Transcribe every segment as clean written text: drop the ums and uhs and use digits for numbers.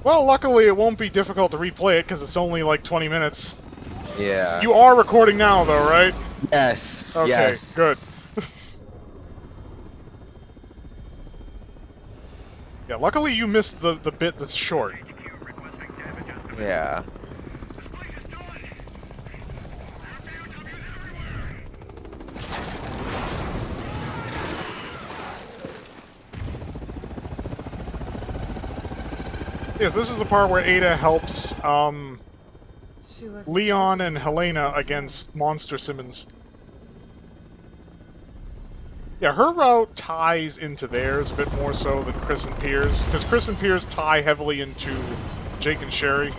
Well, luckily it won't be difficult to replay it because it's only like 20 minutes. Yeah. You are recording now, though, right? Yes. Okay, Yes. good. Yeah, luckily you missed the bit that's short. Yeah. Yes, this is the part where Ada helps, She was Leon and Helena against Monster Simmons. Yeah, her route ties into theirs a bit more so than Chris and Piers, because Chris and Piers tie heavily into Jake and Sherry.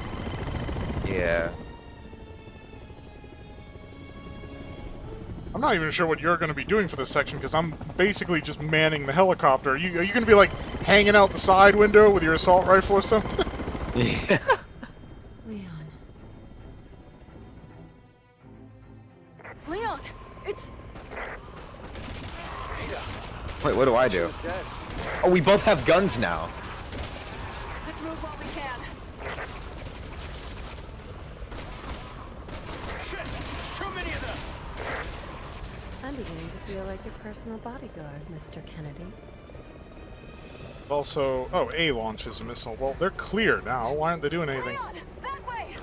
Yeah. I'm not even sure what you're going to be doing for this section, because I'm basically just manning the helicopter. Are you going to be, like, hanging out the side window with your assault rifle or something? Yeah. Leon. Leon, it's... Wait, what do I do? Oh, we both have guns now. Let's move while we can. Shit! Too many of them! I'm beginning to feel like your personal bodyguard, Mr. Kennedy. Also, oh, A launches a missile. Well, they're clear now. Why aren't they doing anything? Leon, that way!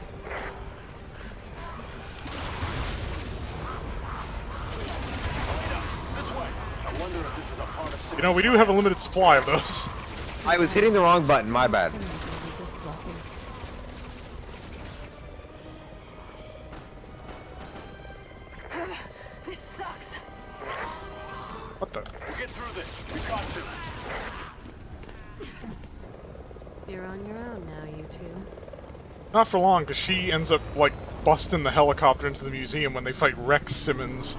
You know, we do have a limited supply of those. I was hitting the wrong button, my bad. Simmons isn't this lucky. This sucks. What the? We'll get through this. We got to. You're on your own now, you two. Not for long, because she ends up, like, busting the helicopter into the museum when they fight Rex Simmons.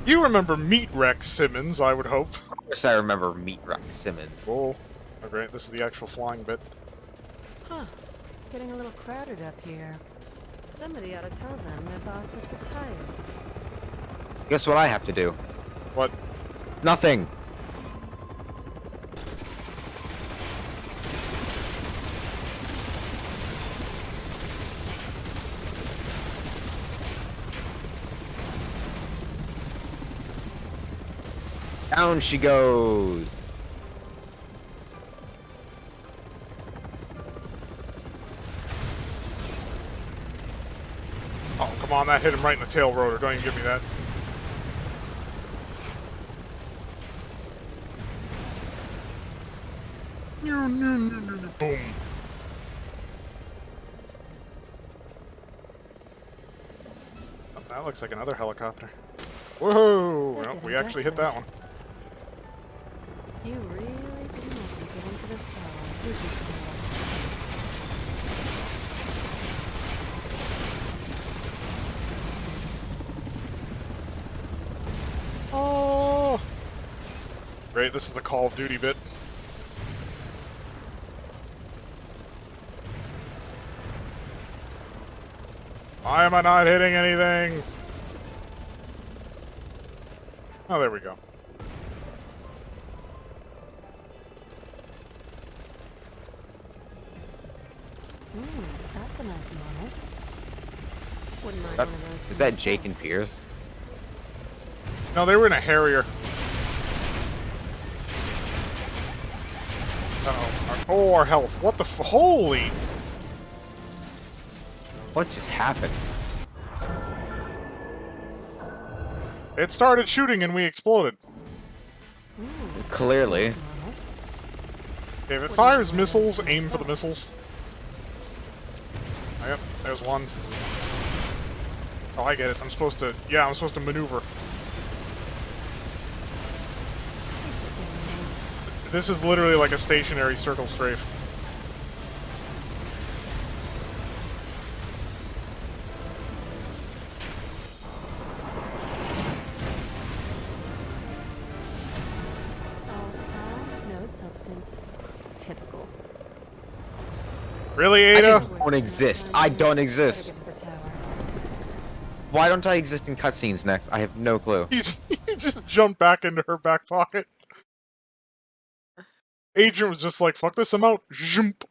You remember Meet Rex Simmons, I would hope. Of course I remember Meet Rex Simmons. Oh, great, this is the actual flying bit. Huh. It's getting a little crowded up here. Somebody ought to tell them their boss is retired. Guess what I have to do? What? Nothing. Down she goes. Oh, come on, that hit him right in the tail rotor. Don't even give me that. Boom. Oh, that looks like another helicopter. Whoa! They're Well, we getting actually hit that one. desperate. You really didn't want to get into this tower, did you, Camilla? Oh! Great, this is the Call of Duty bit. Why am I not hitting anything? Oh, there we go. That's a nice model. Wouldn't mind That, one of those for is that myself. Jake and Piers? No, they were in a Harrier. Uh-oh. Oh, our health. What the f- Holy! What just happened? It started shooting and we exploded. Clearly. Nice model. If it fires missiles, aim for the missiles. Oh, yep, there's one. Oh, I get it. I'm supposed to... Yeah, I'm supposed to maneuver. This is getting late. This is literally like a stationary circle strafe. All style, no substance. Typical. Really, I Ada? just don't exist. I don't exist. Better get to the tower. Why don't I exist in cutscenes next? I have no clue. You just jumped back into her back pocket. Agent was just like, fuck this, I'm out. Zoomp.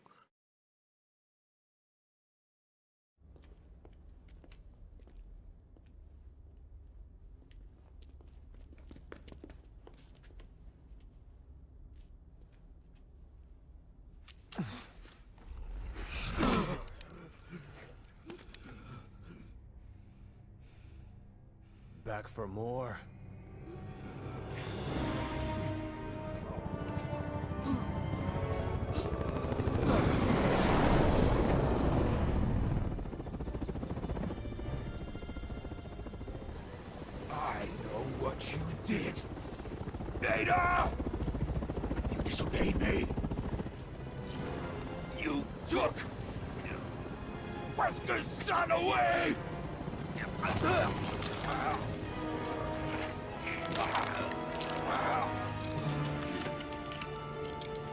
Back for more? I know what you did. Ada! You disobeyed me. You took Wesker's son away!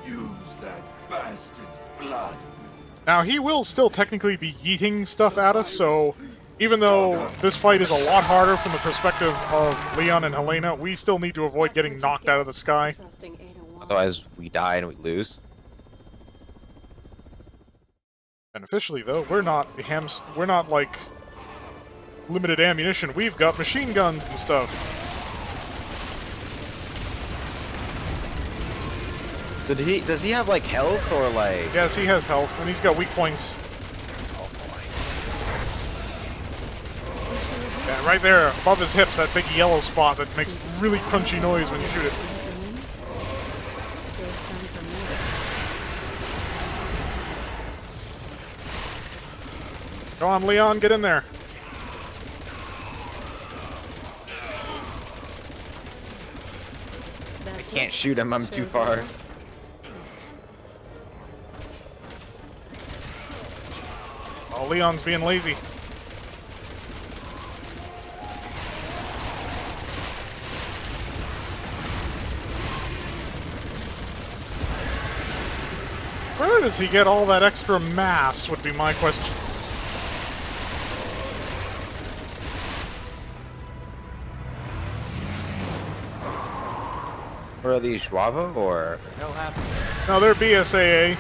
Use that bastard's blood. Now, he will still technically be yeeting stuff at us, so even though this fight is a lot harder from the perspective of Leon and Helena, we still need to avoid getting knocked out of the sky. Trusting Ada Wong. Otherwise, we die and we lose. And officially, though, we're not like limited ammunition. We've got machine guns and stuff. So does he have like health or like? Yes, he has health, and he's got weak points. Yeah, right there, above his hips, that big yellow spot that makes really crunchy noise when you shoot it. Save some for me. Go on, Leon, get in there. That's Can't it. shoot him. I'm too Shows far. up. Oh, Leon's being lazy. Where does he get all that extra mass, would be my question. Or are these Schwava or? Hell happened. No, they're BSAA.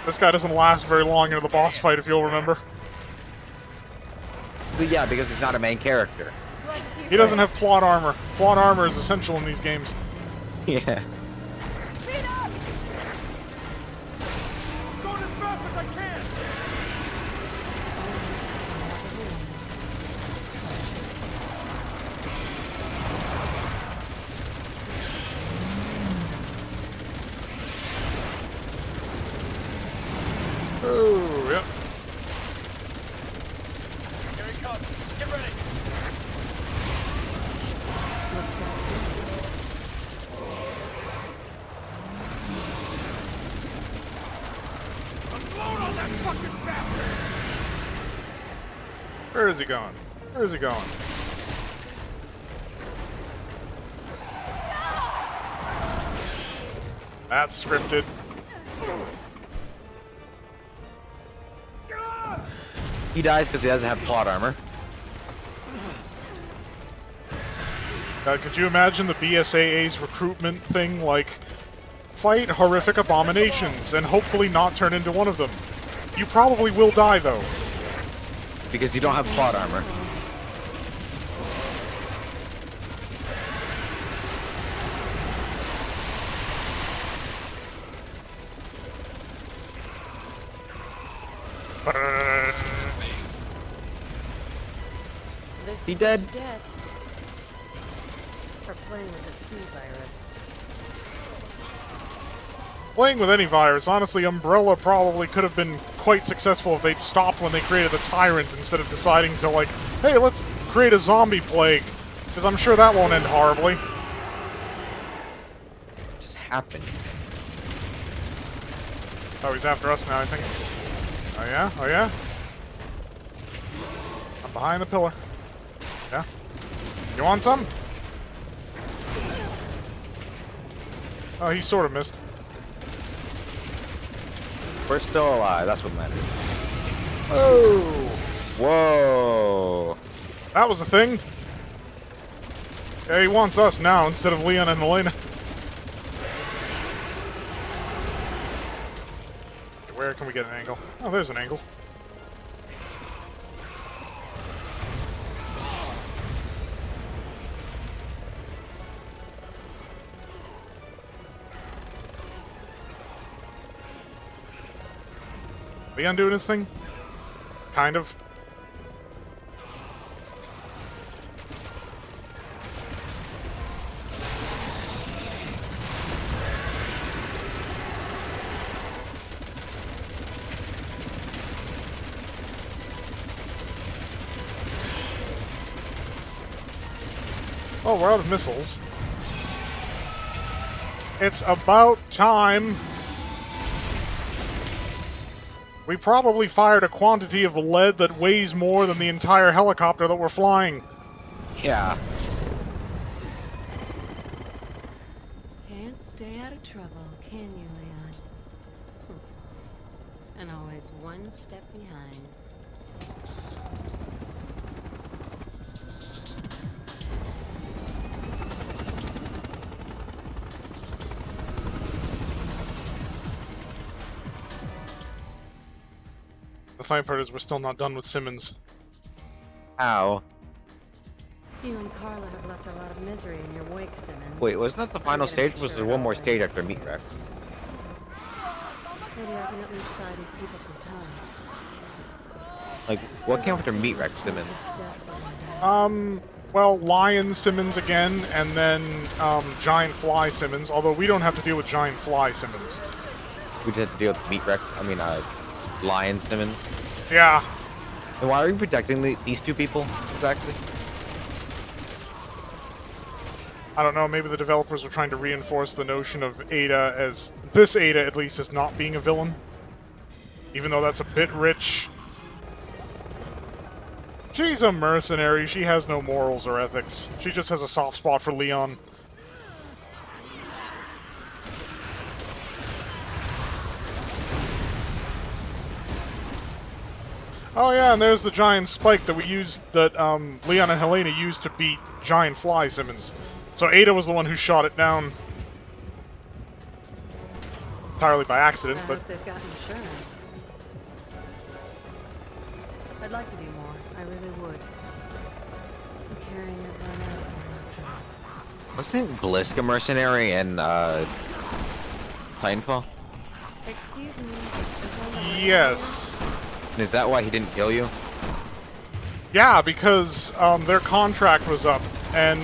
This guy doesn't last very long into the boss fight, if you'll remember. But yeah, because he's not a main character. Glad to see you He doesn't friend. have plot armor. Plot armor is essential in these games. Yeah. Speed up! Going as fast as I can! Oh, yep. Here he comes. Get ready. Unload on that fucking bastard! Where is he going? Where is he going? That's scripted. He dies because he doesn't have plot armor. Could you imagine the BSAA's recruitment thing? Like, fight horrific abominations and hopefully not turn into one of them. You probably will die, though. Because you don't have plot armor. This He is dead? what you get for playing with the sea virus. Playing with any virus, honestly, Umbrella probably could have been quite successful if they'd stopped when they created the Tyrant instead of deciding to, like, hey, let's create a zombie plague. Because I'm sure that won't end horribly. What just happened? Oh, he's after us now, I think. Oh, yeah? Oh, yeah? I'm behind the pillar. Yeah? You want some? Oh, he sort of missed. We're still alive. That's what matters. Oh! Whoa. That was a thing. Yeah, he wants us now instead of Leon and Elena. where can we get an angle? Oh, there's an angle. Leon doing his thing? Kind of. Oh, we're out of missiles. It's about time. We probably fired a quantity of lead that weighs more than the entire helicopter that we're flying. Yeah. Can't stay out of trouble, can you, Leon? And always one step behind. The funny part is we're still not done with Simmons. Ow. You and Carla have left a lot of misery in your wake, Simmons. Wait, wasn't that the final gotta stage? make Was sure there it one more all stage ends. after Meat Rex? Maybe I can at least buy these people some time. Like, what came after Meat Rex, Simmons? Well, Lion Simmons again, and then, Giant Fly Simmons, although we don't have to deal with Giant Fly Simmons. We just had to deal with Meat Rex. I mean, Lion Simmons. Yeah. And why are we protecting these two people exactly? I don't know, maybe the developers were trying to reinforce the notion of Ada as, this Ada at least, as not being a villain. Even though that's a bit rich. She's a mercenary, she has no morals or ethics. She just has a soft spot for Leon. Oh yeah, and there's the giant spike that we used, that Leon and Helena used to beat Giant Fly Simmons. So Ada was the one who shot it down. Entirely by accident, I but... hope they've got insurance. I'd like to do more. I really would. Carrying everyone out is an option. Wasn't Blisk a mercenary in, Titanfall? Excuse me. there's one more- Yes. And is that why he didn't kill you? Yeah, because their contract was up, and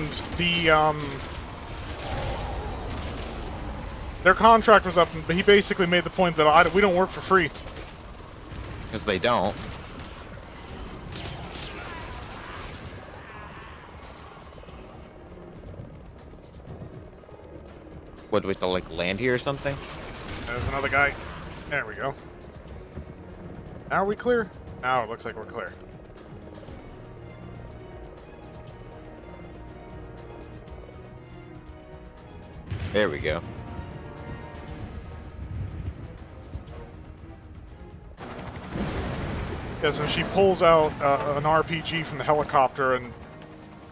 their contract was up, and he basically made the point that we don't work for free. Because they don't. What, do we have to, like, land here or something? There's another guy. There we go. Now are we clear? Now it looks like we're clear. There we go. Yes, and she pulls out an RPG from the helicopter and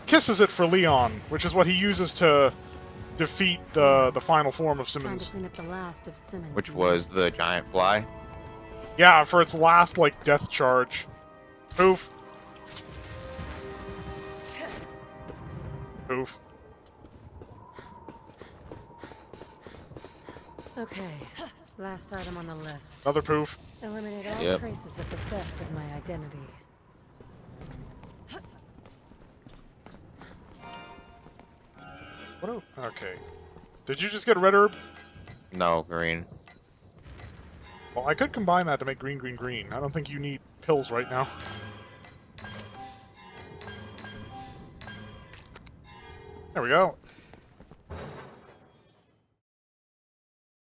kisses it for Leon, which is what he uses to defeat the final form of Time to Simmons. clean up the last of Simmons. Which was the giant fly. Yeah, for its last, like, death charge. Poof. Poof. Okay. Last item on the list. Another poof. Eliminate all Yep. traces of the theft of my identity. What? Okay. Did you just get red herb? No, green. Well, I could combine that to make green, green, green. I don't think you need pills right now. There we go.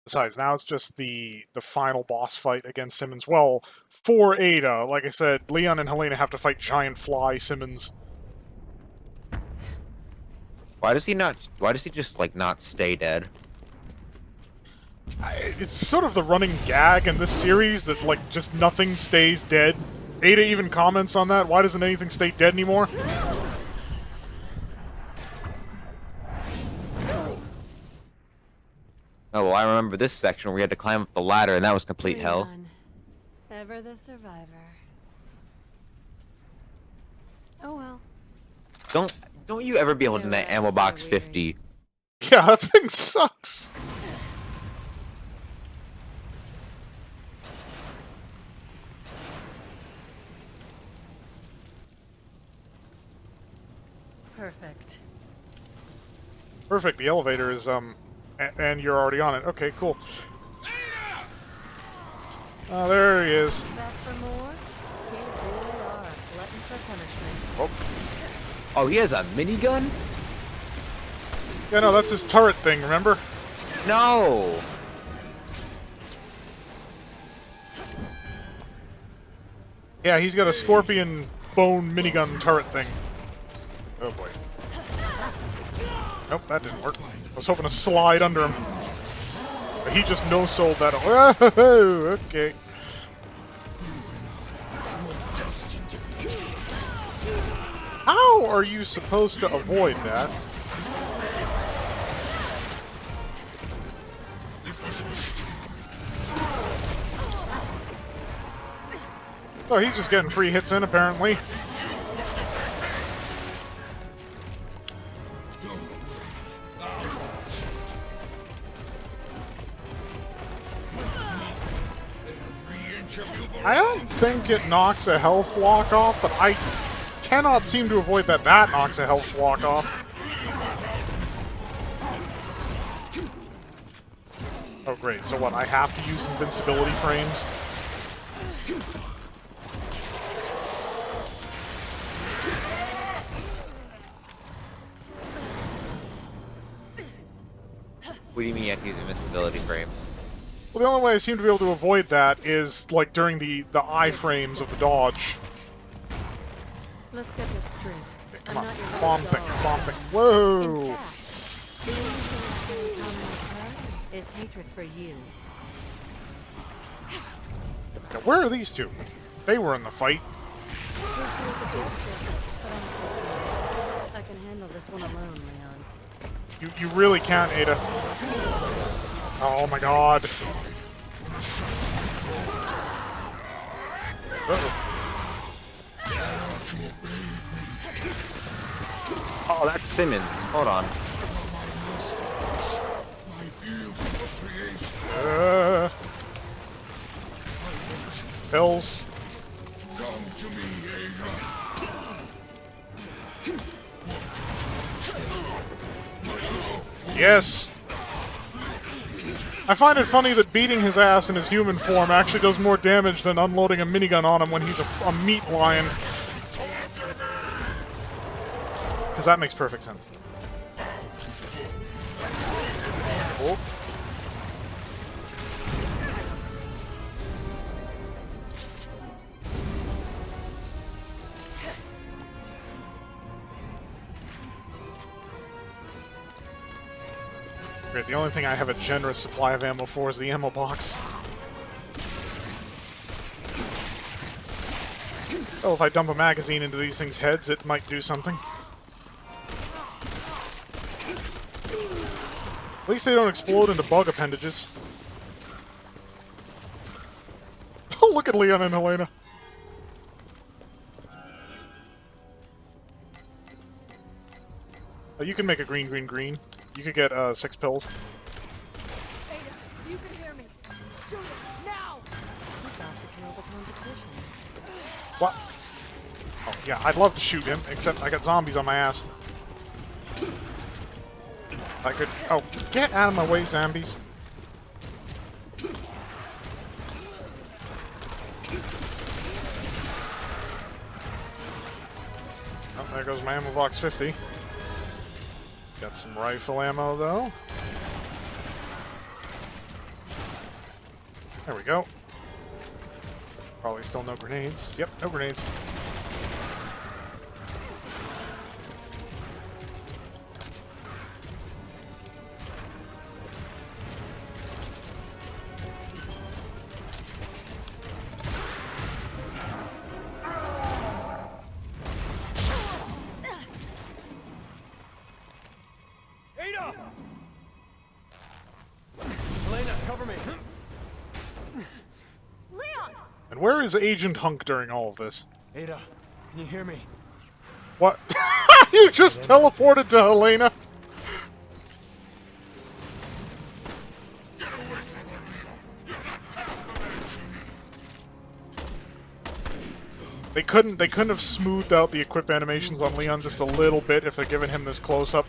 Besides, now it's just the final boss fight against Simmons. Well, for Ada, like I said, Leon and Helena have to fight Giant Fly Simmons. Why does he not? Why does he just, like, not stay dead? It's sort of the running gag in this series that, like, just nothing stays dead. Ada even comments on that. Why doesn't anything stay dead anymore? Oh, well, I remember this section where we had to climb up the ladder, and that was complete hell. Leon, Ever the survivor. Oh well. Don't you ever be able to Yeah, net that's ammo box kinda weird. 50. Yeah, that thing sucks. Perfect. Perfect. The elevator is and you're already on it. Okay, cool. Oh, there he is. Back for more? You really are a glutton for punishment. Oh, he has a minigun? Yeah, no, that's his turret thing. Remember? No. Yeah, he's got a scorpion bone minigun turret thing. Oh boy. Nope, that didn't work. I was hoping to slide under him. But he just no-sold that. Oh, okay. How are you supposed to avoid that? Oh, he's just getting free hits in, apparently. I don't think it knocks a health block off, but I cannot seem to avoid that knocks a health block off. Oh great, so what, I have to use invincibility frames? What do you mean you have to use invincibility frames? Well, the only way I seem to be able to avoid that is, like, during the iframes of the dodge. Let's get this straight. Come I'm on, not your bomb little thing, doll. bomb thing. In Whoa! fact, the only thing I can common with her is hatred for you. Now, where are these two? They were in the fight. I can handle this one alone, Leon. You really can't, Ada. Oh my god. Uh-oh. Oh, that's Simmons. Hold on. Pills. Come to me, Ada. Yes! I find it funny that beating his ass in his human form actually does more damage than unloading a minigun on him when he's a meat lion. Because that makes perfect sense. Oh. Great, the only thing I have a generous supply of ammo for is the ammo box. Oh, if I dump a magazine into these things' heads, it might do something. At least they don't explode into bug appendages. Oh, look at Leon and Helena. You can make a green, green, green. You could get 6 pills. Ada, you can hear me. Shoot it now. He's off to kill the competition. What? Oh, yeah, I'd love to shoot him, except I got zombies on my ass. I could... Oh, get out of my way, zombies. Oh, there goes my ammo box 50. Got some rifle ammo, though. There we go. Probably still no grenades. Yep, no grenades. Ada! Elena, cover me. Leon! And Where is Agent Hunk during all of this? Ada, can you hear me? What? You just teleported to Helena? They couldn't have smoothed out the equip animations on Leon just a little bit if they're giving him this close-up.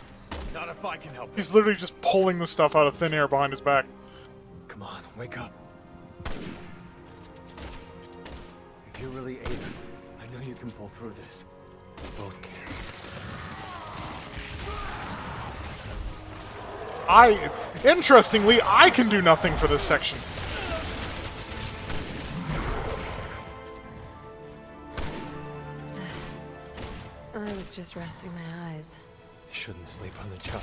Not if I can help. He's literally just pulling the stuff out of thin air behind his back. Come on, wake up. If you're really Ada, I know you can pull through this. We both can. Interestingly, I can do nothing for this section. I was just resting my eyes. You shouldn't sleep on the job.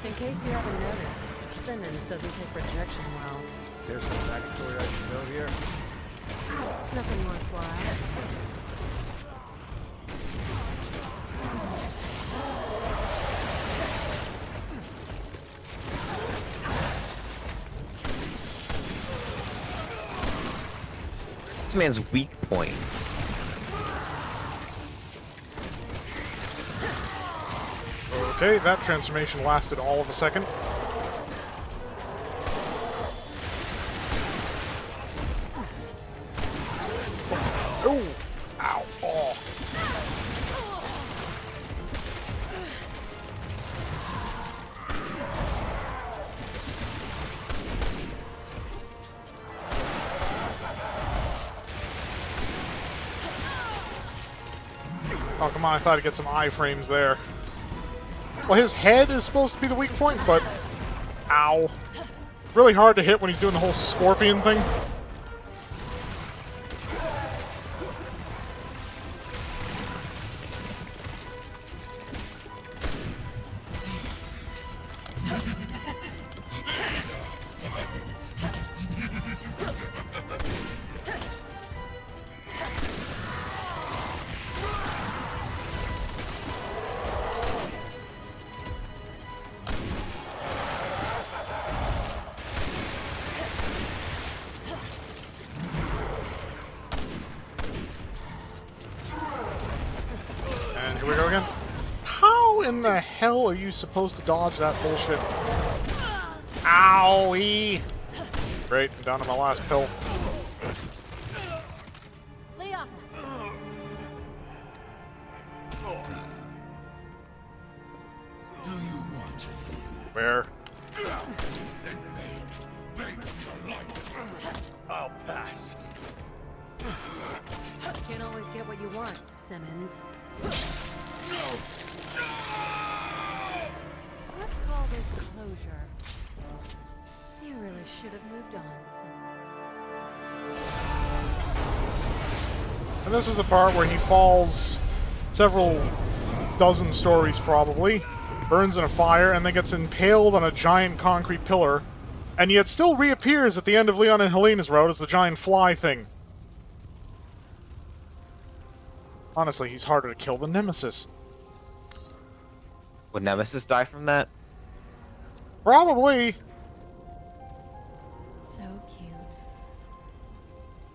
In case you haven't noticed, Simmons doesn't take rejection well. Is there some backstory I should know here? Nothing worthwhile. This man's weak point. Okay, that transformation lasted all of a second. Oh! Ow! Oh! Oh, come on, I thought I'd get some iframes there. Well, his head is supposed to be the weak point, but... Ow. Really hard to hit when he's doing the whole scorpion thing. And here we go again. How in the hell are you supposed to dodge that bullshit? Owie! Great, I'm down to my last pill. Leon! Do you want to live? Where? Then beg for your life. I'll pass. Can't always get what you want, Simmons. Let's call this closure. You really should have moved on, Simmons. And this is the part where he falls several dozen stories probably, burns in a fire, and then gets impaled on a giant concrete pillar, and yet still reappears at the end of Leon and Helena's route as the giant fly thing. Honestly, he's harder to kill than Nemesis. Would Nemesis die from that? Probably. So cute.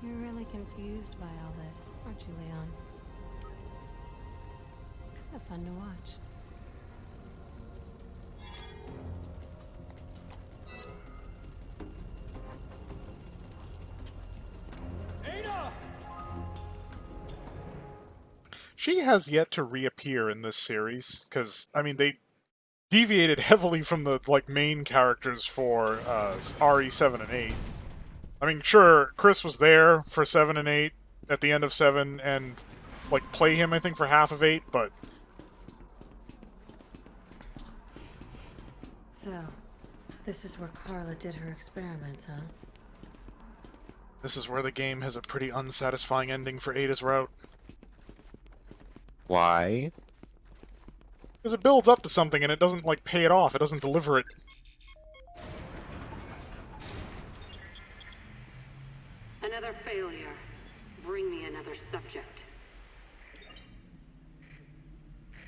You're really confused by all this, aren't you, Leon? It's kind of fun to watch. Ada! She has yet to reappear in this series, because, I mean, they deviated heavily from the, like, main characters for RE 7 and 8. I mean, sure, Chris was there for 7 and 8, at the end of 7, and, like, play him, I think, for half of 8, but... So, this is where Carla did her experiments, huh? This is where the game has a pretty unsatisfying ending for Ada's route. Why? Because it builds up to something and it doesn't, like, pay it off. It doesn't deliver it. Another failure. Bring me another subject.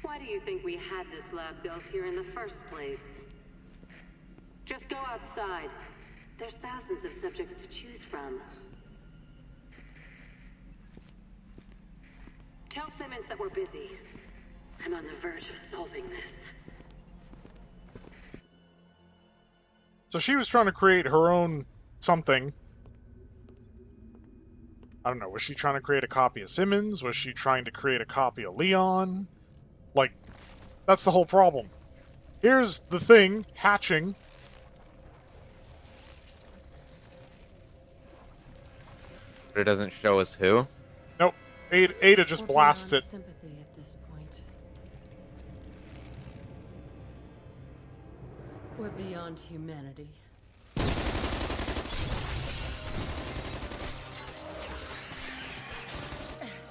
Why do you think we had this lab built here in the first place? Just go outside. There's thousands of subjects to choose from. Tell Simmons that we're busy. I'm on the verge of solving this. So she was trying to create her own something. I don't know, was she trying to create a copy of Simmons? Was she trying to create a copy of Leon? Like, that's the whole problem. Here's the thing, hatching. But it doesn't show us who. Nope. Ada just We're blasts beyond it. sympathy at this point. We're beyond humanity.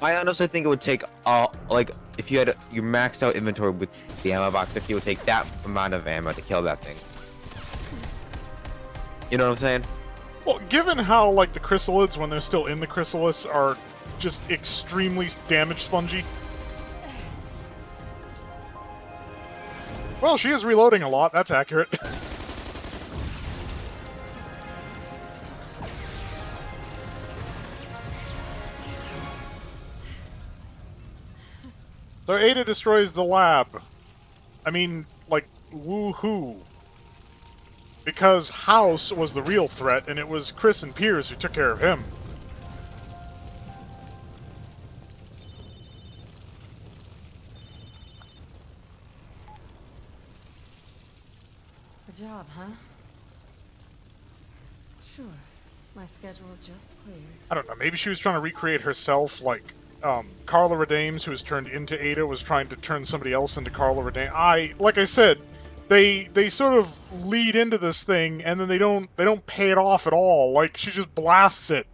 I honestly think it would take like if you had your maxed out inventory with the ammo box, if you would take that amount of ammo to kill that thing. You know what I'm saying? Well, given how, like, the chrysalids, when they're still in the chrysalis, are just extremely damage spongy. Well, she is reloading a lot, that's accurate. So Ada destroys the lab. I mean, like, woohoo. Because House was the real threat, and it was Chris and Piers who took care of him. A job, huh? Sure. My schedule just cleared. I don't know, maybe she was trying to recreate herself, like, Carla Redames, who was turned into Ada, was trying to turn somebody else into Carla Redames. Like I said, they sort of lead into this thing, and then they don't pay it off at all. Like, she just blasts it.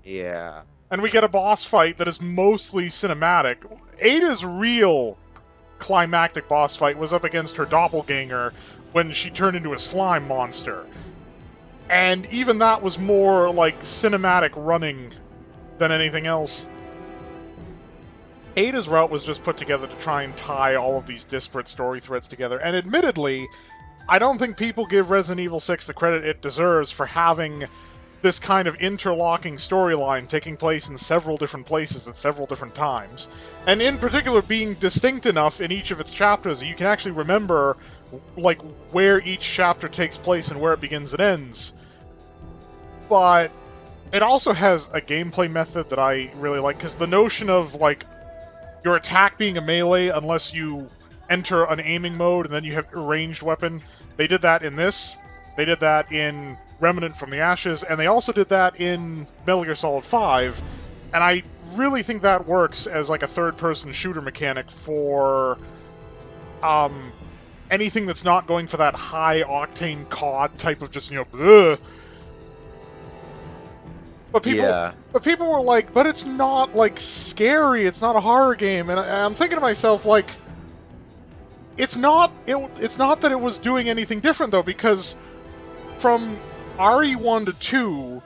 Yeah. And we get a boss fight that is mostly cinematic. Ada's real climactic boss fight was up against her doppelganger when she turned into a slime monster. And even that was more like cinematic running than anything else. Ada's route was just put together to try and tie all of these disparate story threads together. And admittedly, I don't think people give Resident Evil 6 the credit it deserves for having this kind of interlocking storyline taking place in several different places at several different times. And in particular being distinct enough in each of its chapters that you can actually remember, like, where each chapter takes place and where it begins and ends. But it also has a gameplay method that I really like, because the notion of, like, your attack being a melee unless you enter an aiming mode and then you have a ranged weapon. They did that in this. They did that in Remnant from the Ashes, and they also did that in Metal Gear Solid 5, and I really think that works as, like, a third-person shooter mechanic for anything that's not going for that high-octane COD type of just, you know, bleh. But people were like, but it's not, like, scary, it's not a horror game, and I'm thinking to myself, like, it's not that it was doing anything different, though, because from RE1 to 2,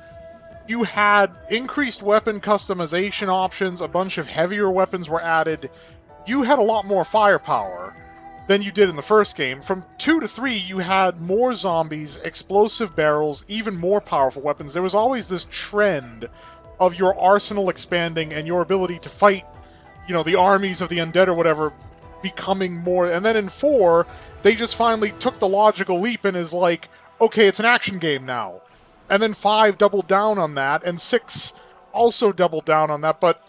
you had increased weapon customization options, a bunch of heavier weapons were added, you had a lot more firepower than you did in the first game. From 2 to 3, you had more zombies, explosive barrels, even more powerful weapons. There was always this trend of your arsenal expanding and your ability to fight, you know, the armies of the undead or whatever becoming more. And then in 4, they just finally took the logical leap and is like, okay, it's an action game now. And then 5 doubled down on that, and 6 also doubled down on that, but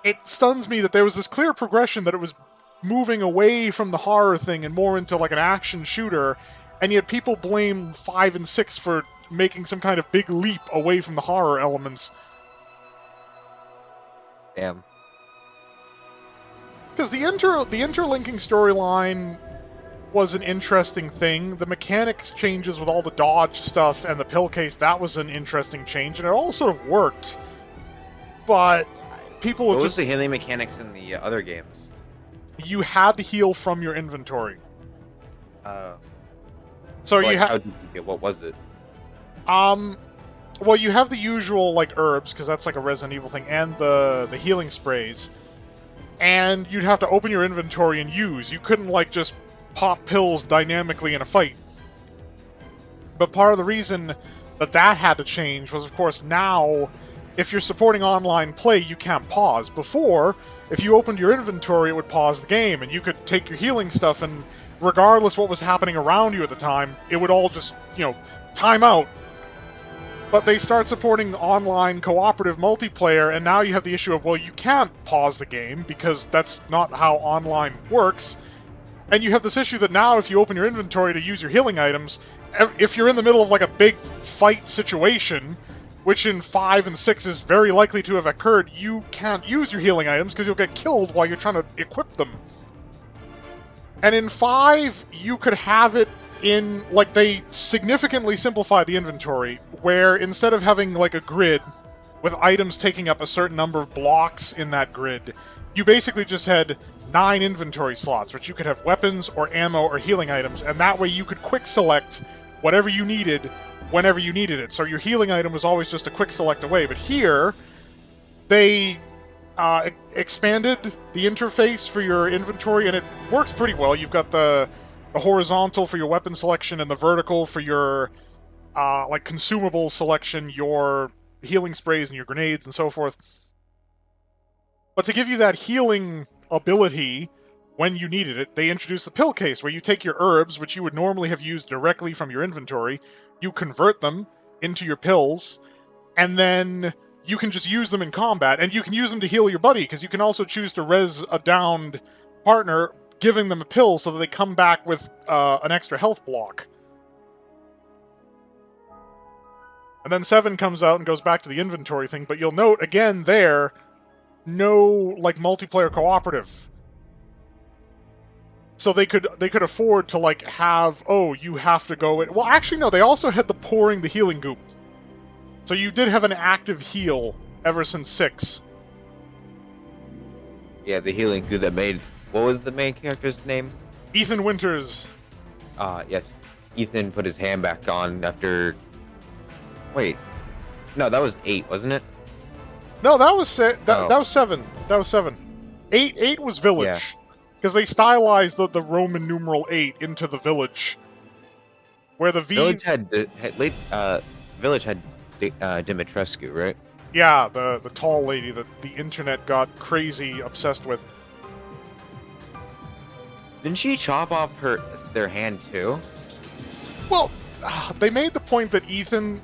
it stuns me that there was this clear progression that it was moving away from the horror thing and more into, like, an action shooter, and yet people blame 5 and 6 for making some kind of big leap away from the horror elements. Damn. Because the interlinking storyline was an interesting thing. The mechanics changes with all the dodge stuff and the pill case, that was an interesting change, and it all sort of worked. But people would What just... was the healing mechanics in the other games? You had to heal from your inventory. So Like, you how have... did you get? What was it? Well, you have the usual, like, herbs, because that's like a Resident Evil thing, and the healing sprays. And you'd have to open your inventory and use. You couldn't, like, just pop pills dynamically in a fight. But part of the reason that had to change was, of course, now, if you're supporting online play, you can't pause. Before, if you opened your inventory, it would pause the game, and you could take your healing stuff, and regardless what was happening around you at the time, it would all just, time out. But they start supporting online cooperative multiplayer, and now you have the issue of, well, you can't pause the game, because that's not how online works. And you have this issue that now, if you open your inventory to use your healing items, if you're in the middle of like a big fight situation, which in 5 and 6 is very likely to have occurred, you can't use your healing items because you'll get killed while you're trying to equip them. And in 5, you could have it in, like, they significantly simplified the inventory, where instead of having like a grid with items taking up a certain number of blocks in that grid, you basically just had 9 inventory slots, which you could have weapons or ammo or healing items, and that way you could quick select whatever you needed whenever you needed it. So your healing item was always just a quick select away. But here, they expanded the interface for your inventory, and it works pretty well. You've got the horizontal for your weapon selection and the vertical for your like consumable selection, your healing sprays and your grenades and so forth. But to give you that healing ability when you needed it, they introduced the pill case, where you take your herbs, which you would normally have used directly from your inventory, you convert them into your pills, and then you can just use them in combat, and you can use them to heal your buddy, because you can also choose to res a downed partner, giving them a pill so that they come back with an extra health block. And then 7 comes out and goes back to the inventory thing, but you'll note, again, there, no, like, multiplayer cooperative. So they could afford to, like, have, oh, you have to go in... Well, actually, no, they also had the pouring the healing goop. So you did have an active heal ever since 6. Yeah, the healing goo that made... What was the main character's name? Ethan Winters. Yes. Ethan put his hand back on after... Wait. No, that was 8, wasn't it? No, that was that was 7. That was 7. 8 was Village. Yeah. Because they stylized the Roman numeral 8 into the Village. Where the V... Village had Dimitrescu, right? Yeah, the tall lady that the internet got crazy obsessed with. Didn't she chop off their hand too? Well, they made the point that Ethan...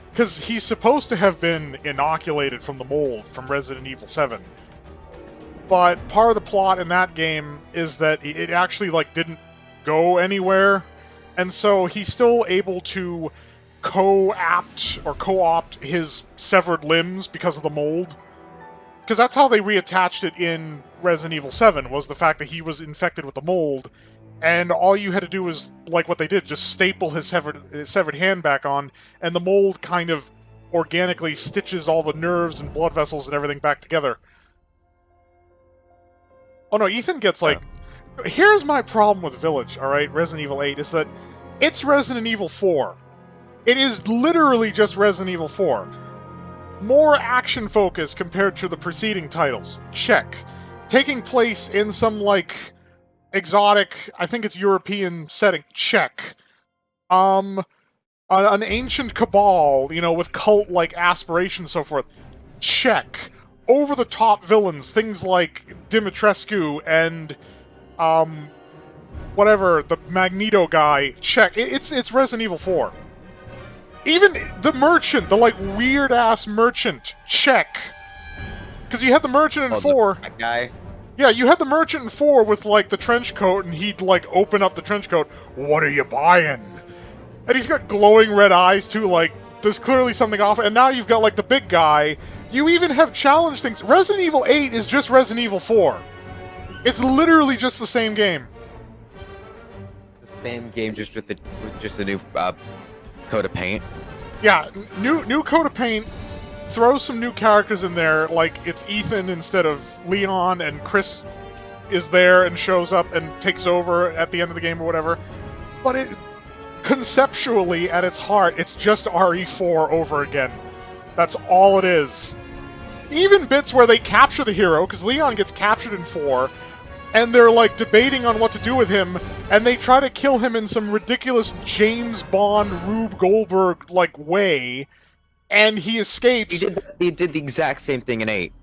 Because he's supposed to have been inoculated from the mold from Resident Evil 7. But part of the plot in that game is that it actually, like, didn't go anywhere. And so he's still able to co-opt his severed limbs because of the mold. Because that's how they reattached it in Resident Evil 7, was the fact that he was infected with the mold. And all you had to do was, like what they did, just staple his severed hand back on, and the mold kind of organically stitches all the nerves and blood vessels and everything back together. Oh no, Ethan gets, like... Here's my problem with Village, alright, Resident Evil 8, is that it's Resident Evil 4. It is literally just Resident Evil 4. More action focus compared to the preceding titles. Check. Taking place in some, like... exotic, I think it's European setting. Check. An ancient cabal, with cult-like aspirations and so forth. Check. Over-the-top villains, things like Dimitrescu and, whatever, the Magneto guy. Check. It's Resident Evil 4. Even the merchant, the, like, weird-ass merchant. Check. Because you had the merchant in 4. That guy? Yeah, you had the merchant in 4 with, like, the trench coat, and he'd, like, open up the trench coat. What are you buying? And he's got glowing red eyes, too, like, there's clearly something off. And now you've got, like, the big guy. You even have challenge things. Resident Evil 8 is just Resident Evil 4. It's literally just the same game. The same game, just with just a new coat of paint. Yeah, new coat of paint. Throw some new characters in there, like it's Ethan instead of Leon, and Chris is there and shows up and takes over at the end of the game or whatever. But it, conceptually, at its heart, it's just RE4 over again. That's all it is. Even bits where they capture the hero, because Leon gets captured in 4, and they're like debating on what to do with him, and they try to kill him in some ridiculous James Bond, Rube Goldberg like way, and he escapes. He did the exact same thing in 8.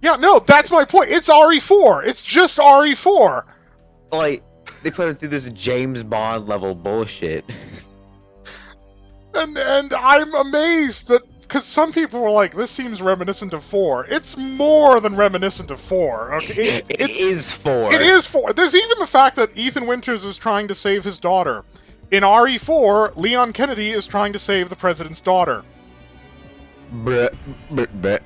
Yeah, no, that's my point. It's RE4. It's just RE4. Like, they put him through this James Bond level bullshit. And I'm amazed that, because some people were like, this seems reminiscent of 4. It's more than reminiscent of 4. Okay, It is 4. It is 4. There's even the fact that Ethan Winters is trying to save his daughter. In RE4, Leon Kennedy is trying to save the president's daughter. Bruh, bruh, bruh.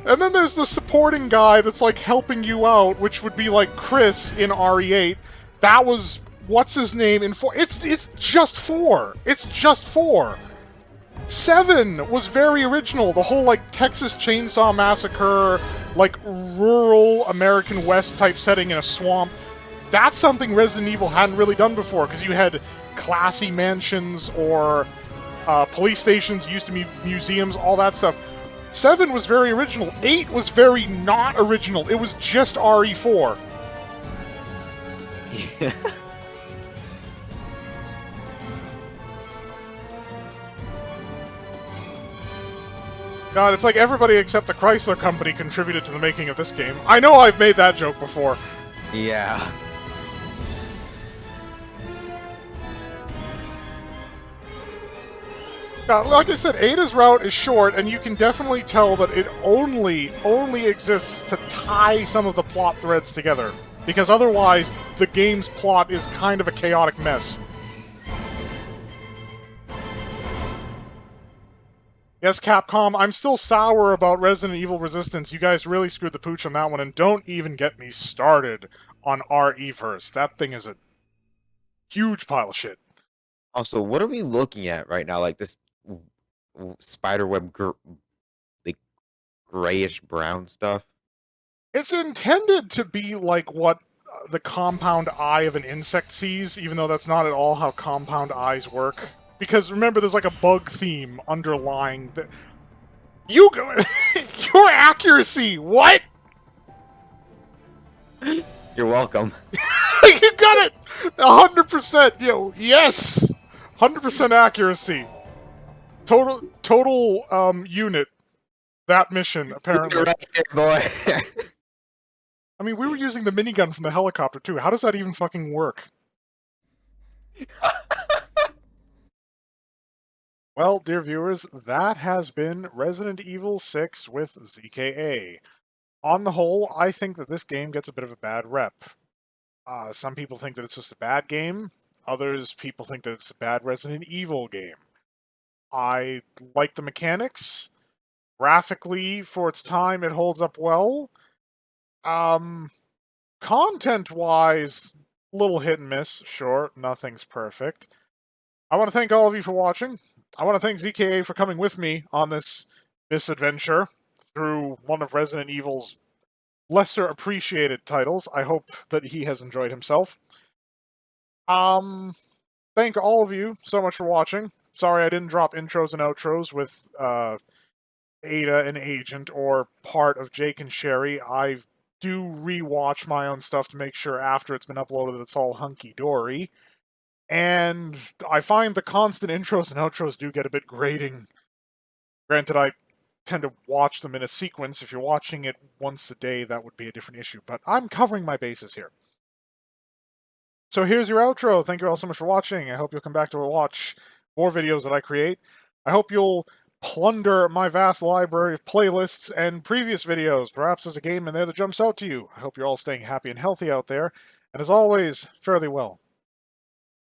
And then there's the supporting guy that's like helping you out, which would be like Chris in RE8. That was what's his name in 4. It's just 4. It's just 4. 7 was very original. The whole like Texas Chainsaw Massacre, like rural American West type setting in a swamp. That's something Resident Evil hadn't really done before, because you had classy mansions or police stations, used to be museums, all that stuff. 7 was very original. 8 was very not original. It was just RE4. Yeah. God, it's like everybody except the Chrysler Company contributed to the making of this game. I know I've made that joke before. Yeah. Like I said, Ada's route is short, and you can definitely tell that it only exists to tie some of the plot threads together. Because otherwise, the game's plot is kind of a chaotic mess. Yes, Capcom, I'm still sour about Resident Evil Resistance. You guys really screwed the pooch on that one, and don't even get me started on RE-verse. That thing is a huge pile of shit. Also, what are we looking at right now? Like this spiderweb, like grayish brown stuff. It's intended to be like what the compound eye of an insect sees, even though that's not at all how compound eyes work. Because remember, there's like a bug theme underlying the... You go... Your accuracy! What? You're welcome. You got it! 100%! Yo, yes! 100% accuracy. Total unit. That mission, apparently. You're right here, boy. I mean, we were using the minigun from the helicopter, too. How does that even fucking work? Well, dear viewers, that has been Resident Evil 6 with ZKA. On the whole, I think that this game gets a bit of a bad rep. Some people think that it's just a bad game. Others people think that it's a bad Resident Evil game. I like the mechanics. Graphically, for its time, it holds up well. Content-wise, little hit and miss. Sure, nothing's perfect. I want to thank all of you for watching. I want to thank ZKA for coming with me on this misadventure through one of Resident Evil's lesser appreciated titles. I hope that he has enjoyed himself. Thank all of you so much for watching. Sorry I didn't drop intros and outros with Ada and Agent or part of Jake and Sherry. I do rewatch my own stuff to make sure after it's been uploaded that it's all hunky-dory. And I find the constant intros and outros do get a bit grating. Granted, I tend to watch them in a sequence. If you're watching it once a day, that would be a different issue. But I'm covering my bases here. So here's your outro. Thank you all so much for watching. I hope you'll come back to watch more videos that I create. I hope you'll plunder my vast library of playlists and previous videos. Perhaps there's a game in there that jumps out to you. I hope you're all staying happy and healthy out there. And as always, fare thee well.